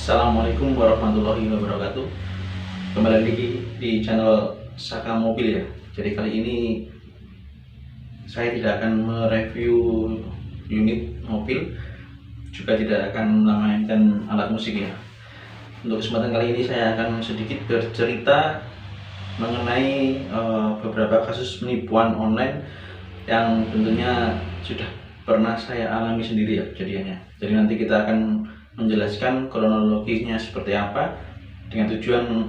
Assalamualaikum warahmatullahi wabarakatuh. Kembali lagi di channel Saka Mobil ya. Jadi kali ini saya tidak akan mereview unit mobil, juga tidak akan memainkan alat musik ya. Untuk kesempatan kali ini saya akan sedikit bercerita mengenai beberapa kasus penipuan online yang tentunya sudah pernah saya alami sendiri ya jadinya. Jadi nanti kita akan menjelaskan kronologisnya seperti apa dengan tujuan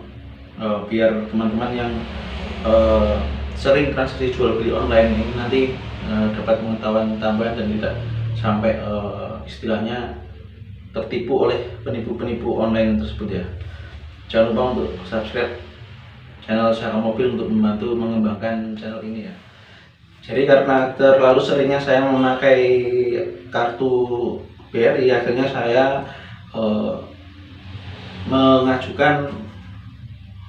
biar teman-teman yang sering transaksi jual beli online ini nanti dapat pengetahuan tambahan dan tidak sampai istilahnya tertipu oleh penipu-penipu online tersebut ya. Jangan lupa untuk subscribe channel Saka Mobil untuk membantu mengembangkan channel ini ya. Jadi karena terlalu seringnya saya memakai kartu BRI, akhirnya saya mengajukan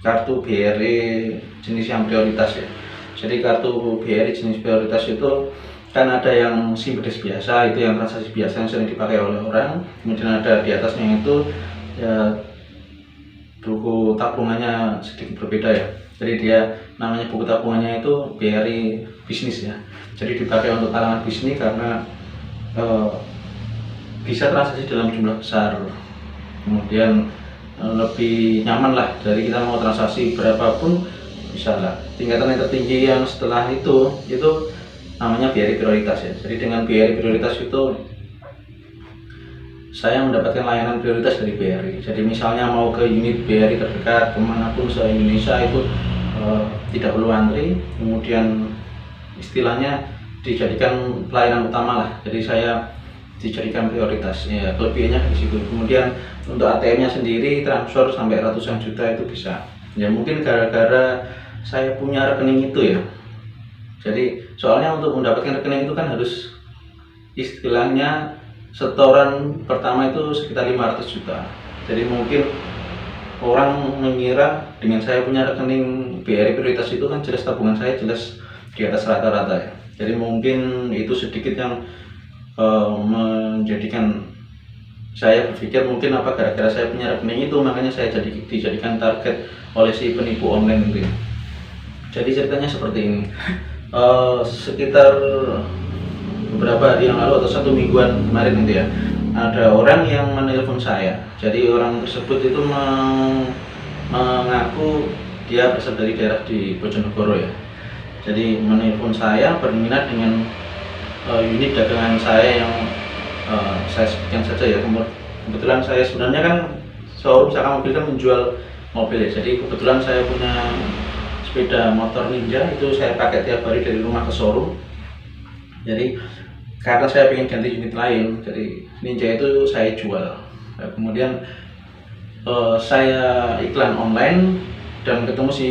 kartu BRI jenis yang prioritas ya. Jadi kartu BRI jenis prioritas itu kan ada yang simpedes biasa, itu yang transaksi biasa yang sering dipakai oleh orang. Kemudian ada di atasnya itu ya buku tabungannya sedikit berbeda ya. Jadi dia namanya buku tabungannya itu BRI bisnis ya. Jadi dipakai untuk kalangan bisnis karena bisa transaksi dalam jumlah besar, kemudian lebih nyaman lah. Dari kita mau transaksi berapapun bisa lah. Tingkatan yang tertinggi yang setelah itu namanya BRI prioritas ya. Jadi dengan BRI prioritas itu saya mendapatkan layanan prioritas dari BRI. Jadi misalnya mau ke unit BRI terdekat kemanapun se-Indonesia itu tidak perlu antri, kemudian istilahnya dijadikan pelayanan utama lah. Jadi saya dijadikan prioritas ya, kelebihannya di situ. Kemudian untuk ATM-nya sendiri transfer sampai ratusan juta itu bisa. Ya mungkin gara-gara saya punya rekening itu ya. Jadi soalnya untuk mendapatkan rekening itu kan harus istilahnya setoran pertama itu sekitar 500 juta. Jadi mungkin orang mengira dengan saya punya rekening BRI prioritas itu kan jelas tabungan saya jelas di atas rata-rata ya. Jadi mungkin itu sedikit yang menjadikan saya berpikir mungkin apa gara-gara saya punya rekening itu makanya saya dijadikan target oleh si penipu online itu. Jadi ceritanya seperti ini. Sekitar beberapa hari yang lalu atau 1 mingguan kemarin itu ya, ada orang yang menelpon saya. Jadi orang tersebut itu mengaku dia berasal dari daerah di Bojonegoro ya. Jadi menelpon saya berminat dengan unit dagangan saya yang saya sebutkan saja ya. Kebetulan saya sebenarnya kan showroom Saka Mobil kan menjual mobil ya. Jadi kebetulan saya punya sepeda motor Ninja, itu saya pakai tiap hari dari rumah ke showroom. Jadi karena saya ingin ganti unit lain, jadi Ninja itu saya jual. Nah, kemudian saya iklan online dan ketemu si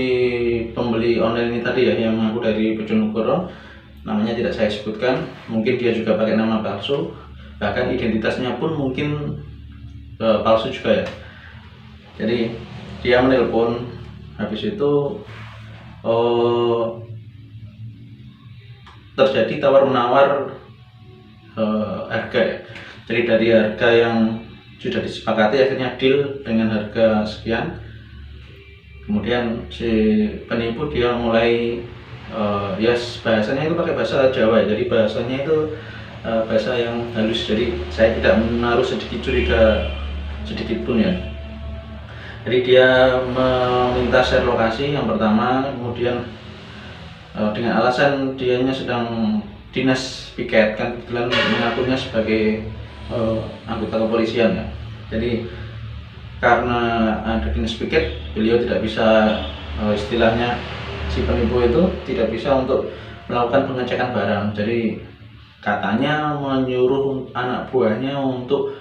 pembeli online ini tadi ya, yang mengaku dari Bojonegoro. Namanya tidak saya sebutkan, mungkin dia juga pakai nama palsu, bahkan identitasnya pun mungkin palsu juga ya. Jadi dia menelpon, habis itu terjadi tawar-menawar harga ya. Jadi dari harga yang sudah disepakati akhirnya deal dengan harga sekian. Kemudian si penipu dia mulai ya bahasanya itu pakai bahasa Jawa ya. Jadi bahasanya itu bahasa yang halus. Jadi saya tidak menaruh sedikit curiga sedikit pun ya. Jadi dia meminta share lokasi yang pertama, kemudian dengan alasan dianya sedang dinas piket, kan kebetulan mengakunya sebagai anggota kepolisian ya. Jadi karena ada dinas piket, beliau tidak bisa istilahnya si penipu itu tidak bisa untuk melakukan pengecekan barang. Jadi katanya menyuruh anak buahnya untuk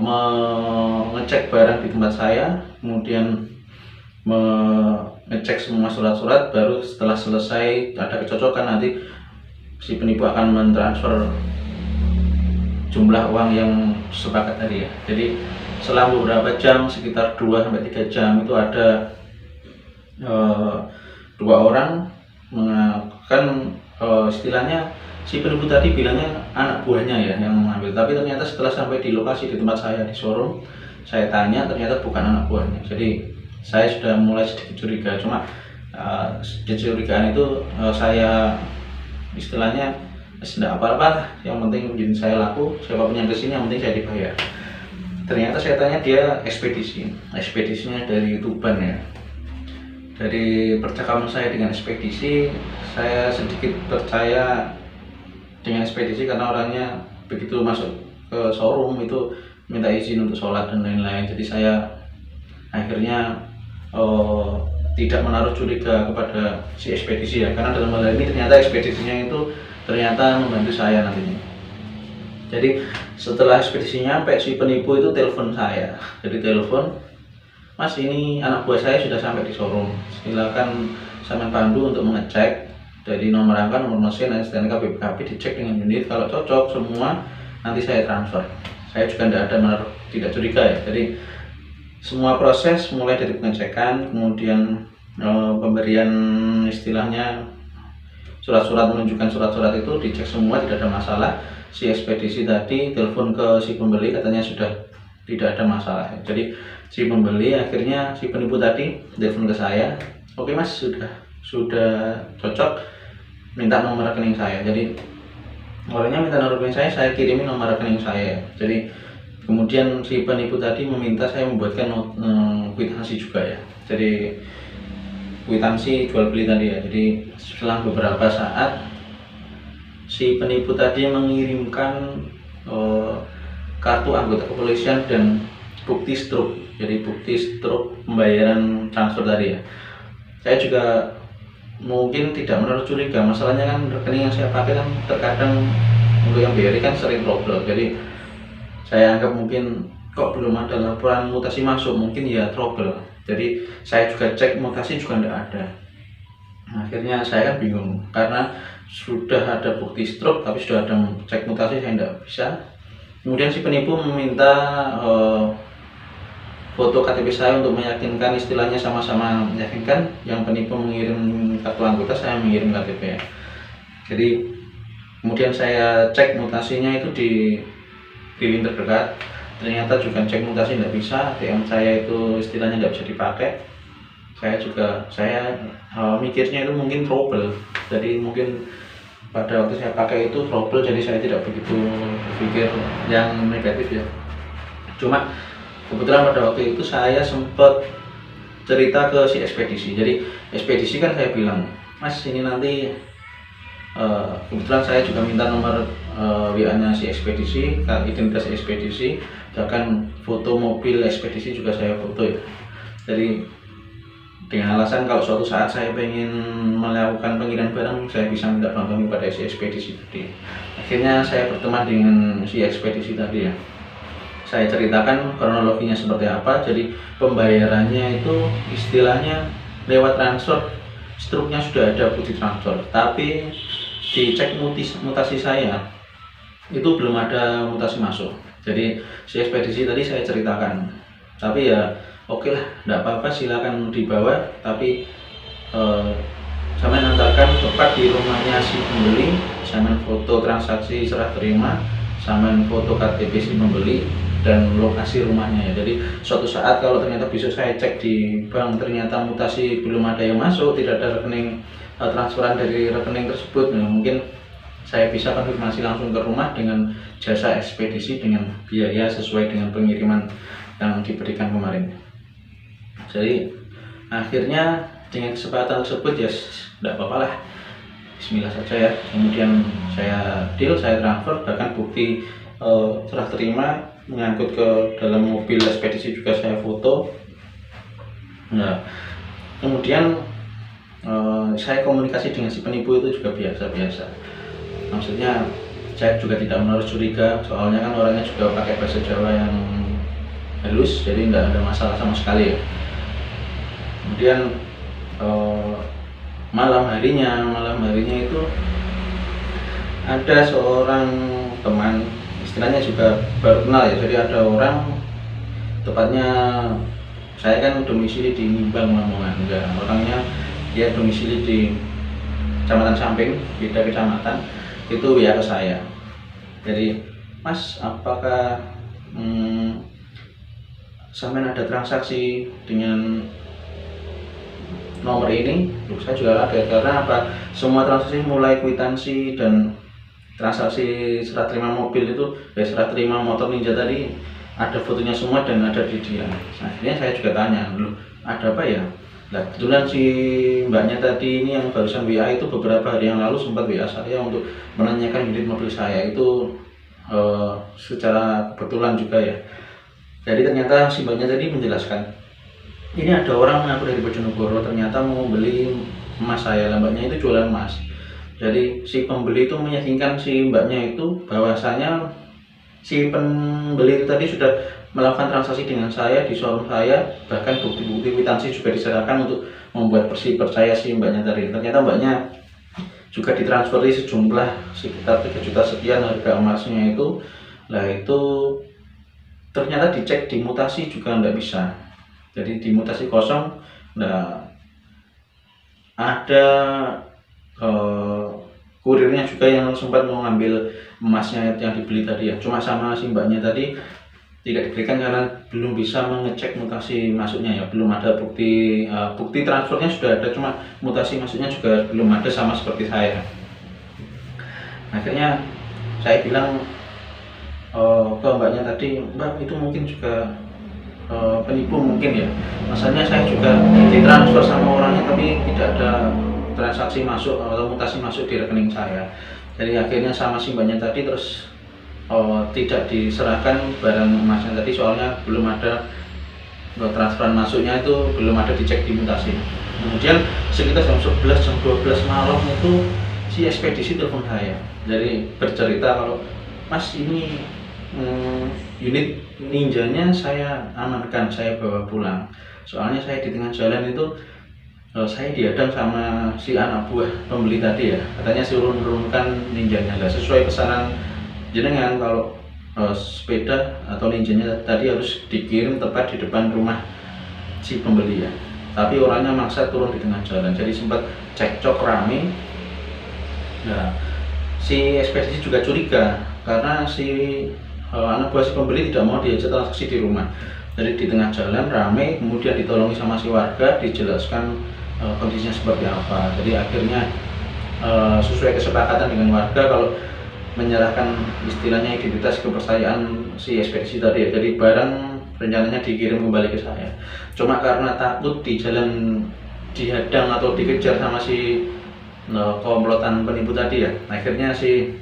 mengecek barang di tempat saya, kemudian mengecek semua surat-surat, baru setelah selesai ada kecocokan nanti si penipu akan mentransfer jumlah uang yang sepakat tadi ya. Jadi selang beberapa jam, sekitar 2-3 jam itu ada 2 orang mengaku istilahnya si penipu tadi bilangnya anak buahnya ya yang mengambil, tapi ternyata setelah sampai di lokasi di tempat saya di showroom, saya tanya ternyata bukan anak buahnya. Jadi saya sudah mulai sedikit curiga. Cuma kecurigaan itu saya istilahnya tidak apa-apa lah, yang penting izin saya laku, siapapun yang kesini yang penting saya dibayar. Ternyata saya tanya dia ekspedisinya dari Tuban ya. Dari percakapan saya dengan ekspedisi, saya sedikit percaya dengan ekspedisi karena orangnya begitu masuk ke showroom itu minta izin untuk sholat dan lain-lain. Jadi saya akhirnya tidak menaruh curiga kepada si ekspedisi ya, karena dalam hal ini ternyata ekspedisinya itu ternyata membantu saya nantinya. Jadi setelah ekspedisi nyampe, si penipu itu telepon saya. Jadi telepon, "Mas, ini anak buah saya sudah sampai di showroom, silakan sampean pandu untuk mengecek dari nomor rangka, nomor mesin, STNK, BPKB, dicek dengan unit. Kalau cocok semua nanti saya transfer." Saya juga tidak curiga ya. Jadi semua proses mulai dari pengecekan, kemudian pemberian istilahnya surat-surat, menunjukkan surat-surat itu dicek semua, tidak ada masalah. Si ekspedisi tadi telepon ke si pembeli, katanya sudah tidak ada masalah. Jadi si pembeli akhirnya, si penipu tadi telepon ke saya, "Oke Mas, sudah cocok, minta nomor rekening saya." Jadi orangnya minta nomor rekening saya kirimi nomor rekening saya. Jadi kemudian si penipu tadi meminta saya membuatkan kwitansi juga ya. Jadi kwitansi jual beli tadi ya. Jadi setelah beberapa saat si penipu tadi mengirimkan kartu anggota kepolisian dan bukti struk. Jadi bukti struk pembayaran transfer tadi ya. Saya juga mungkin tidak menaruh curiga, masalahnya kan rekening yang saya pakai kan terkadang untuk yang BRI kan sering trouble. Jadi saya anggap mungkin kok belum ada laporan mutasi masuk, mungkin ya trouble. Jadi saya juga cek mutasi juga tidak ada. Akhirnya saya kan bingung karena sudah ada bukti struk tapi sudah ada cek mutasi, saya tidak bisa. Kemudian si penipu meminta foto KTP saya untuk meyakinkan, istilahnya sama-sama meyakinkan. Yang penipu mengirim kartu anggota, saya mengirim KTP. Jadi kemudian saya cek mutasinya itu di link terdekat, ternyata juga cek mutasi tidak bisa, ATM saya itu istilahnya tidak bisa dipakai. Saya mikirnya itu mungkin trouble, jadi mungkin pada waktu saya pakai itu trouble, jadi saya tidak begitu berpikir yang negatif ya. Cuma kebetulan pada waktu itu saya sempat cerita ke si ekspedisi. Jadi ekspedisi kan saya bilang, "Mas, ini nanti kebetulan saya juga minta nomor WA-nya si ekspedisi, identitas ekspedisi, bahkan foto mobil ekspedisi juga saya foto ya." Jadi dengan alasan kalau suatu saat saya ingin melakukan pengiriman barang, saya bisa minta bantuan kepada si ekspedisi tadi. Akhirnya saya berteman dengan si ekspedisi tadi ya. Saya ceritakan kronologinya seperti apa. Jadi pembayarannya itu istilahnya lewat transfer, struknya sudah ada bukti transfer, tapi dicek mutasi saya itu belum ada mutasi masuk. Jadi si ekspedisi tadi saya ceritakan, tapi ya oke lah, tidak apa-apa, silakan dibawa, tapi saya nantarkan tepat di rumahnya si pembeli, saya foto transaksi serah terima, saya foto KTP si pembeli dan lokasi rumahnya ya. Jadi suatu saat kalau ternyata besok saya cek di bank ternyata mutasi belum ada yang masuk, tidak ada rekening transferan dari rekening tersebut, ya mungkin saya bisa konfirmasi langsung ke rumah dengan jasa ekspedisi dengan biaya sesuai dengan pengiriman yang diberikan kemarin. Jadi akhirnya dengan kesempatan tersebut ya tidak apa-apa lah, bismillah saja ya. Kemudian saya deal, saya transfer, bahkan bukti serah terima mengangkut ke dalam mobil ekspedisi juga saya foto. Nah, kemudian saya komunikasi dengan si penipu itu juga biasa-biasa. Maksudnya saya juga tidak menaruh curiga, soalnya kan orangnya juga pakai bahasa Jawa yang halus, jadi tidak ada masalah sama sekali ya. Kemudian malam harinya itu ada seorang teman, istilahnya juga baru kenal ya. Jadi ada orang, tepatnya saya kan domisili di Nimbang Lamongan, orangnya dia domisili di kecamatan samping, beda kecamatan, itu ya ke saya. Jadi, "Mas, apakah sampai ada transaksi dengan nomor ini, saya juga kaget karena apa? Semua transaksi mulai kwitansi dan transaksi serah terima mobil itu, serah terima motor Ninja tadi ada fotonya semua dan ada di dia. Nah, akhirnya saya juga tanya, loh ada apa ya? Nah, kebetulan si mbaknya tadi ini yang barusan WA itu beberapa hari yang lalu sempat WA saya untuk menanyakan unit mobil saya itu secara kebetulan juga ya. Jadi ternyata si mbaknya tadi menjelaskan, ini ada orang mengaku dari Bojonegoro ternyata mau beli emas saya, mbaknya itu jualan emas. Jadi si pembeli itu meyakinkan si mbaknya itu bahwasanya si pembeli itu tadi sudah melakukan transaksi dengan saya di showroom saya, bahkan bukti-bukti kwitansi juga diserahkan untuk membuat percaya si mbaknya tadi. Ternyata mbaknya juga ditransferi sejumlah sekitar 3 juta sekian harga emasnya itu. Nah itu ternyata dicek dimutasi juga nggak bisa, jadi dimutasi kosong. Nah ada kurirnya juga yang sempat mau ngambil emasnya yang dibeli tadi ya, cuma sama si mbaknya tadi tidak diberikan karena belum bisa mengecek mutasi masuknya ya, belum ada bukti bukti transfernya sudah ada, cuma mutasi masuknya juga belum ada sama seperti saya. Akhirnya saya bilang ke mbaknya tadi, mbak itu mungkin juga penipu mungkin ya, masalahnya saya juga ditransfer sama orangnya tapi tidak ada transaksi masuk atau mutasi masuk di rekening saya. Jadi akhirnya sama si mbaknya tadi terus tidak diserahkan barang emasnya tadi, soalnya belum ada transferan masuknya, itu belum ada dicek dimutasi. Kemudian sekitar jam 11 jam 12 malam itu si ekspedisi telepon saya, jadi bercerita kalau mas ini unit ninjanya saya amankan, saya bawa pulang, soalnya saya di tengah jalan itu saya dihadang sama si anak buah pembeli tadi ya, katanya suruh menurunkan ninjanya lah sesuai pesanan jenengan kalau sepeda atau ninjanya tadi harus dikirim tepat di depan rumah si pembeli ya, tapi orangnya maksa turun di tengah jalan, jadi sempat cekcok rame. Nah si ekspedisi juga curiga karena si anak buah si pembeli tidak mau diajak transaksi di rumah, jadi di tengah jalan rame, kemudian ditolongi sama si warga, dijelaskan kondisinya seperti apa. Jadi akhirnya sesuai kesepakatan dengan warga kalau menyerahkan istilahnya identitas kepercayaan si ekspedisi tadi ya, jadi barang rencananya dikirim kembali ke saya, cuma karena takut di jalan dihadang atau dikejar sama si komplotan penipu tadi ya, akhirnya si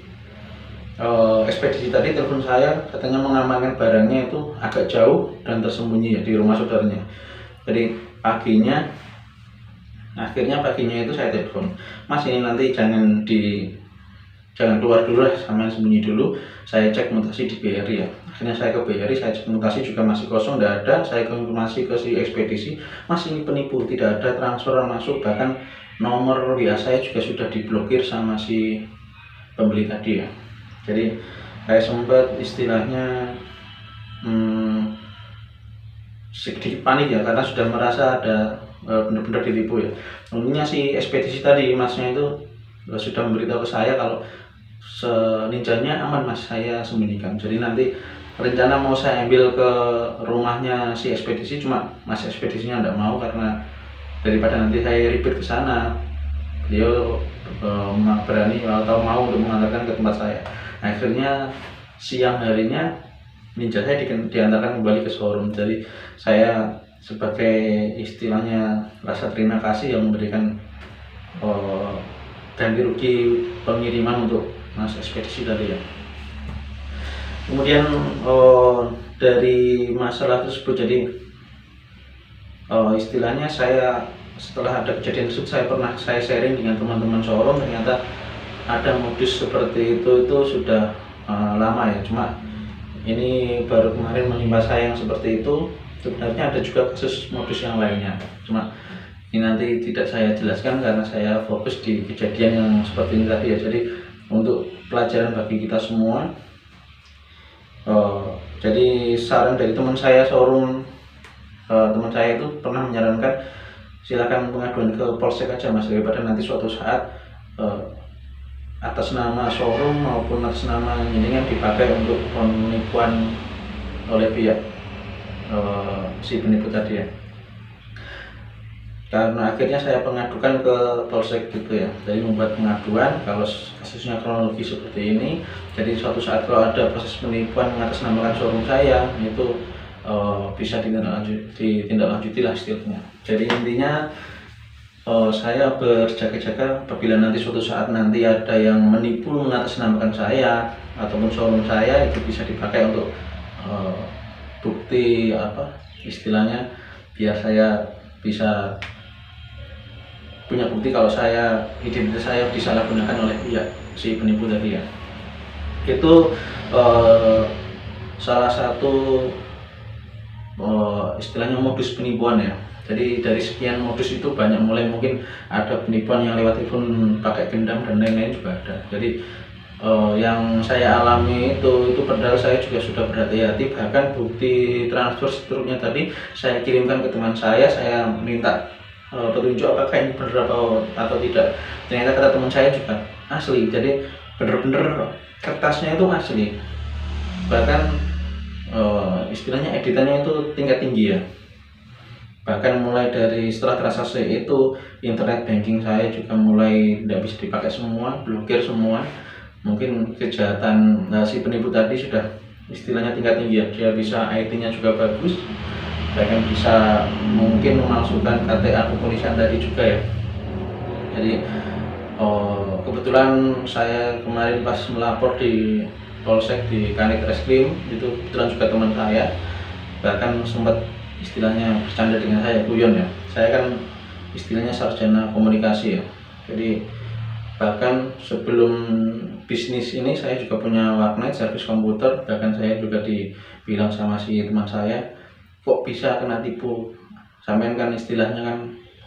ekspedisi tadi telepon saya, katanya mengamankan barangnya itu agak jauh dan tersembunyi ya di rumah saudaranya. Jadi akhirnya paginya itu saya telepon, mas ini nanti jangan keluar dulu lah, sama sembunyi dulu, saya cek mutasi di BRI ya. Akhirnya saya ke BRI, saya cek mutasi juga masih kosong, tidak ada. Saya konfirmasi ke si ekspedisi, mas ini penipu, tidak ada transferan masuk, bahkan nomor WA saya juga sudah diblokir sama si pembeli tadi ya. Jadi saya sempat istilahnya sedikit panik ya, karena sudah merasa ada benar-benar ditipu ya. Untungnya si ekspedisi tadi masnya itu sudah memberitahu ke saya kalau ninjanya aman mas, saya sembunyikan. Jadi nanti rencana mau saya ambil ke rumahnya si ekspedisi, cuma mas ekspedisinya tidak mau karena daripada nanti saya ribet ke sana, beliau berani atau mau untuk mengantarkan ke tempat saya. Akhirnya siang harinya ninja saya diantarkan kembali ke showroom. Jadi saya sebagai istilahnya rasa terima kasih yang memberikan ganti rugi pengiriman untuk mas ekspedisi tadi ya. Kemudian dari masalah tersebut, jadi istilahnya saya setelah ada kejadian tersebut saya sharing dengan teman-teman showroom, ternyata ada modus seperti itu sudah lama ya, cuma ini baru kemarin menimpa saya yang seperti itu. Sebenarnya ada juga kasus modus yang lainnya, cuma ini nanti tidak saya jelaskan karena saya fokus di kejadian yang seperti ini tadi ya. Jadi untuk pelajaran bagi kita semua, jadi saran dari teman saya showroom, teman saya itu pernah menyarankan silakan pengaduan ke polsek aja mas, daripada nanti suatu saat atas nama showroom maupun atas nama jenengan dipakai untuk penipuan oleh pihak si penipu tadi ya. Karena akhirnya saya pengadukan ke polsek gitu ya, jadi membuat pengaduan kalau kasusnya kronologi seperti ini. Jadi suatu saat kalau ada proses penipuan mengatasnamakan showroom saya, itu bisa ditindaklanjuti lah istilahnya. Jadi intinya saya berjaga-jaga apabila nanti suatu saat nanti ada yang menipu mengatasnamakan saya ataupun showroom saya, itu bisa dipakai untuk bukti istilahnya, biar saya bisa punya bukti kalau identitas saya disalahgunakan oleh pihak si penipu tadi ya. Itu salah satu istilahnya modus penipuan ya. Jadi dari sekian modus itu banyak, mulai mungkin ada penipuan yang lewat telepon pakai gendam dan lain-lain juga ada. Jadi yang saya alami itu padahal saya juga sudah berhati-hati, bahkan bukti transfer seterusnya tadi saya kirimkan ke teman saya minta petunjuk apakah ini benar atau tidak. Ternyata kata teman saya juga asli, jadi bener-bener kertasnya itu asli, bahkan istilahnya editannya itu tingkat tinggi ya. Bahkan mulai dari setelah transaksi itu, internet banking saya juga mulai tidak bisa dipakai semua, blokir semua. Mungkin kejahatan si penipu tadi sudah istilahnya tingkat tinggi ya, dia bisa IT-nya juga bagus, bahkan bisa mungkin memasukkan KTA kepolisian tadi juga ya. Jadi kebetulan saya kemarin pas melapor di polsek di Kanit Reskrim, itu kebetulan juga teman saya, bahkan sempat istilahnya bercanda dengan saya, guyon ya. Saya kan istilahnya sarjana komunikasi ya, jadi bahkan sebelum bisnis ini saya juga punya warnet servis komputer. Bahkan saya juga dibilang sama si teman saya, kok bisa kena tipu, sampean kan istilahnya kan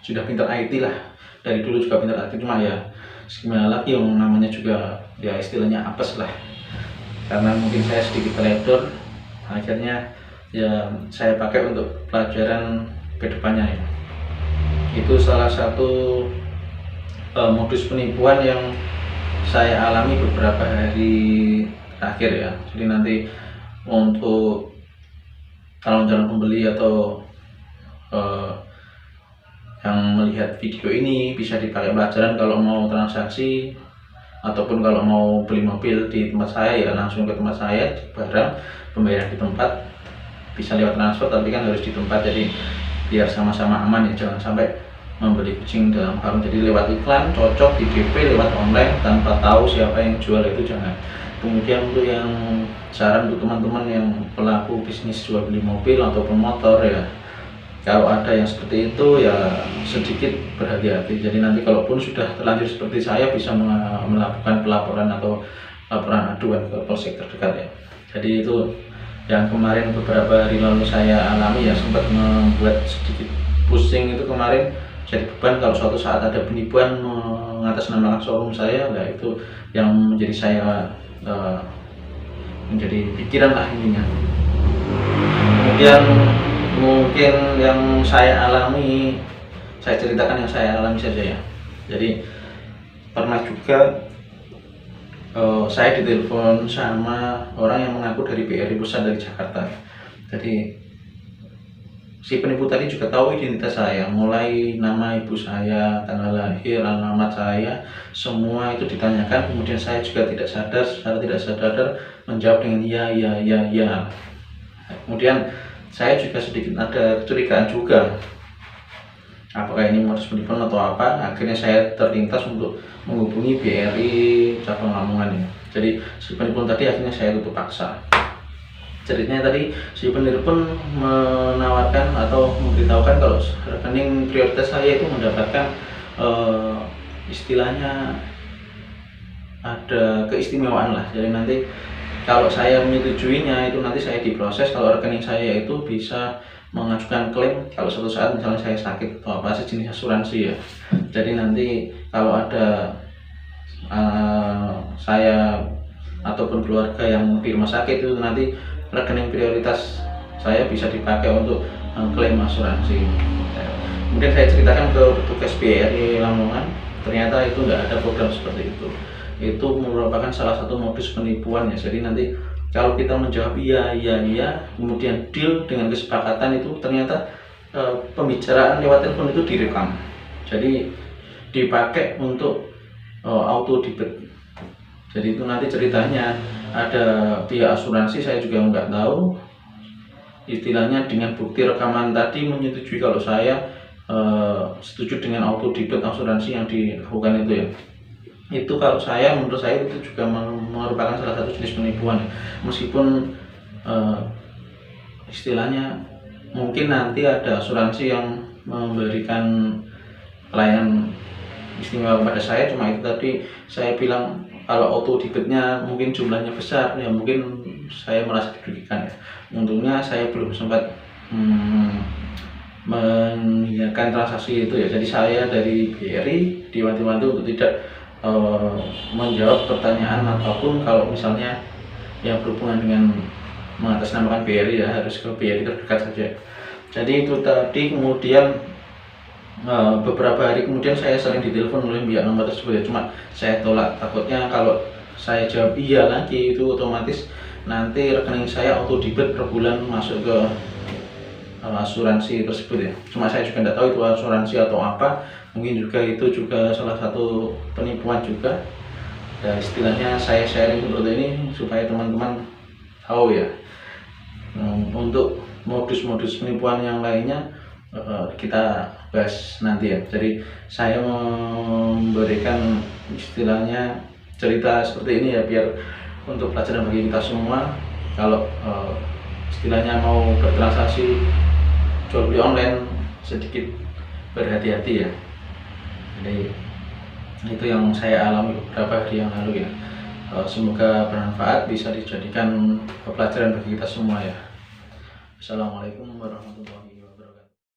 sudah pintar IT lah, dari dulu juga pintar IT, cuma ya gimana lagi, yang namanya juga ya istilahnya apes lah. Karena mungkin saya sedikit teledor, akhirnya ya saya pakai untuk pelajaran kedepannya ya. Itu salah satu modus penipuan yang saya alami beberapa hari terakhir ya. Jadi nanti untuk calon-calon pembeli atau yang melihat video ini bisa dipakai pelajaran kalau mau transaksi ataupun kalau mau beli mobil di tempat saya ya langsung ke tempat saya, barang pembayaran di tempat, bisa lewat transfer tapi kan harus di tempat. Jadi biar sama-sama aman ya, jangan sampai membeli kucing dalam karung. Jadi lewat iklan cocok di DP lewat online tanpa tahu siapa yang jual, itu jangan. Kemudian untuk yang saran untuk teman-teman yang pelaku bisnis jual beli mobil ataupun motor ya, kalau ada yang seperti itu ya sedikit berhati-hati. Jadi nanti kalaupun sudah terlanjur seperti saya, bisa melakukan pelaporan atau laporan aduan ke polsek terdekat ya. Jadi itu yang kemarin beberapa hari lalu saya alami ya, sempat membuat sedikit pusing itu kemarin. Jadi beban kalau suatu saat ada penipuan mengatasnamakan showroom saya, nah itu yang menjadi saya menjadi pikiran lah intinya. Kemudian mungkin yang saya alami, saya ceritakan yang saya alami saja ya. Jadi pernah juga saya ditelepon sama orang yang mengaku dari BRI Pusat dari Jakarta. Jadi si penipu tadi juga tahu identitas saya, mulai nama ibu saya, tanggal lahir, alamat saya, semua itu ditanyakan. Kemudian saya juga secara tidak sadar menjawab dengan ya. Kemudian saya juga sedikit ada kecurigaan juga, apakah ini modus penipuan atau apa. Akhirnya saya terlintas untuk menghubungi BRI cabang Lamongan ya. Jadi si penipuan tadi akhirnya saya tutup paksa. Ceritanya tadi si penipu pun menawarkan atau memberitahukan kalau rekening prioritas saya itu mendapatkan istilahnya ada keistimewaan lah. Jadi nanti kalau saya menyetujuinya itu nanti saya diproses, kalau rekening saya itu bisa mengajukan klaim kalau suatu saat misalnya saya sakit atau apa sejenis asuransi ya. Jadi nanti kalau ada saya ataupun keluarga yang di rumah sakit, itu nanti rekening prioritas saya bisa dipakai untuk klaim asuransi. Kemudian saya ceritakan ke petugas BRI Lamongan, ternyata itu nggak ada program seperti itu. Itu merupakan salah satu modus penipuan ya. Jadi nanti Kalau kita menjawab iya, kemudian deal dengan kesepakatan itu ternyata pembicaraan lewat telepon itu direkam. Jadi dipakai untuk auto debit. Jadi itu nanti ceritanya ada pihak asuransi, saya juga nggak tahu, istilahnya dengan bukti rekaman tadi menyetujui kalau saya setuju dengan auto debit asuransi yang dilakukan itu ya. Itu kalau saya, menurut saya itu juga merupakan salah satu jenis penipuan, meskipun istilahnya mungkin nanti ada asuransi yang memberikan pelayanan istimewa kepada saya. Cuma itu tadi saya bilang, kalau auto debitnya mungkin jumlahnya besar ya mungkin saya merasa dirugikan ya. Untungnya saya belum sempat mengiyakan transaksi itu ya. Jadi saya dari BRI diwanti-wanti untuk tidak menjawab pertanyaan apapun kalau misalnya yang berhubungan dengan mengatasnamakan BRI ya, harus ke BRI terdekat saja. Jadi itu tadi. Kemudian beberapa hari kemudian saya sering ditelepon oleh pihak nomor tersebut ya, cuma saya tolak. Takutnya kalau saya jawab iya lagi itu otomatis nanti rekening saya auto debit per bulan masuk ke asuransi tersebut ya. Cuma saya juga tidak tahu itu asuransi atau apa, mungkin juga itu juga salah satu penipuan juga ya. Istilahnya saya sharing seperti ini supaya teman-teman tahu ya. Untuk modus-modus penipuan yang lainnya kita bahas nanti ya. Jadi saya memberikan istilahnya cerita seperti ini ya, biar untuk pelajaran bagi kita semua. Kalau istilahnya mau bertransaksi jual beli online, sedikit berhati-hati ya. Jadi itu yang saya alami beberapa hari yang lalu ya. Semoga bermanfaat, bisa dijadikan pelajaran bagi kita semua ya. Assalamualaikum warahmatullahi wabarakatuh.